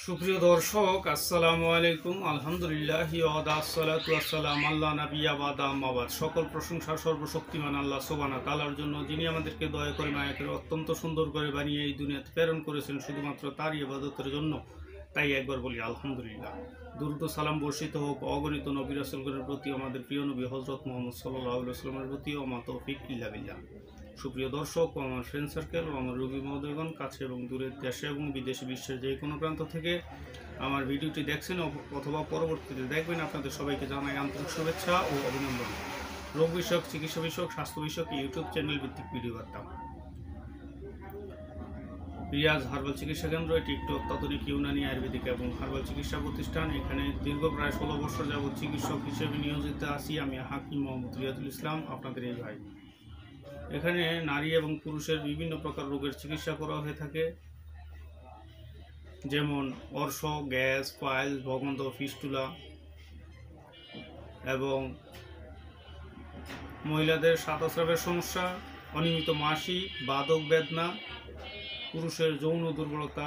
সুপ্রিয় দর্শক, আসসালামু আলাইকুম। আলহামদুলিল্লাহ ওয়াদাসসালাতু ওয়াসসালাম আল্লাহ নাবিয়্যা বাদা আম্মাবাদ। সকল প্রশংসা সর্বশক্তিমান আল্লাহ সুবহানাহু ওয়া তাআলার জন্য, যিনি আমাদেরকে দয়া করে মায়া করে অত্যন্ত সুন্দর করে বানিয়ে এই দুনিয়াতে প্রেরণ করেছেন শুধুমাত্র তারই ইবাদতের জন্য। তাই একবার বলি আলহামদুলিল্লাহ। দুরূদ ও সালাম বর্ষিত হোক অগণিত নবী রাসূলগণের প্রতি, আমাদের প্রিয় নবী হযরত মুহাম্মদ সাল্লাল্লাহু আলাইহি ওয়াসাল্লামের প্রতি। ওয়া মা তৌফিক ইল্লা বিল্লাহ। সুপ্রিয় দর্শক ও আমার ফ্রেন্ড সার্কেল ও আমার রোগী মহোদয়গণ, কাছে এবং দূরের দেশে এবং বিদেশে বিশ্বের যে কোনো প্রান্ত থেকে আমার ভিডিওটি দেখছেন অথবা পরবর্তীতে দেখবেন, আপনাদের সবাইকে জানাই আন্তরিক শুভেচ্ছা ও অভিনন্দন। রোগ বিষয়ক, চিকিৎসা বিষয়ক, স্বাস্থ্য বিষয়ক ইউটিউব চ্যানেল ভিত্তিক ভিডিও বার্তা। রিয়াজ হার্বাল চিকিৎসা কেন্দ্র এটি একটি অত্যাধুনিক ইউনানি আয়ুর্বেদিক এবং হার্বাল চিকিৎসা প্রতিষ্ঠান। এখানে দীর্ঘ প্রায় 16 বছর যাবৎ চিকিৎসক হিসেবে নিয়োজিত আছি আমি, হাকিম মোহাম্মদ রিয়াজুল ইসলাম, আপনাদের এই ভাই। এখানে নারী এবং পুরুষের বিভিন্ন প্রকার রোগের চিকিৎসা করা হয়ে থাকে, যেমন অর্শ, গ্যাস, পাইলস, ভগন্ধ, ফিস্টুলা, এবং মহিলাদের সাদাস্রাবের সমস্যা, অনিয়মিত মাসি, বাদক বেদনা, পুরুষের যৌন দুর্বলতা,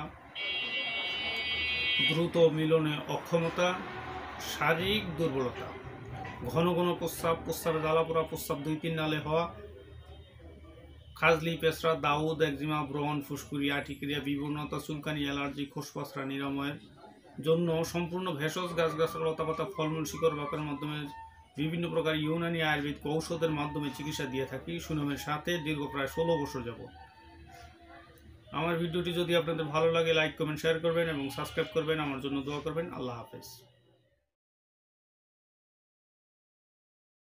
দ্রুত মিলনে অক্ষমতা, শারীরিক দুর্বলতা, ঘন ঘন প্রস্রাবে জ্বালাপোড়া, প্রস্রাব 2-3 নালে হওয়া, খাজলি, পেছরা, দাউদ, একজিমা, ব্রণ, ফুসকুড়ি, আটিক্রিয়া, বিবর্ণতা, চুলকানি, অ্যালার্জি, খোসপসরা নিরাময়ের জন্য সম্পূর্ণ ভেষজ গাছগাছালি, লতাপাতা, ফলমূল, শিকড় বাকরের মাধ্যমে বিভিন্ন প্রকার ইউনানি আয়ুর্বেদিক ঔষধের মাধ্যমে চিকিৎসা দিয়ে থাকি সুনামের সাথে দীর্ঘ প্রায় 16 বছর যাবত। আমার ভিডিওটি যদি আপনাদের ভালো লাগে, লাইক, কমেন্ট, শেয়ার করবেন এবং সাবস্ক্রাইব করবেন। আমার জন্য দোয়া করবেন। আল্লাহ হাফেজ।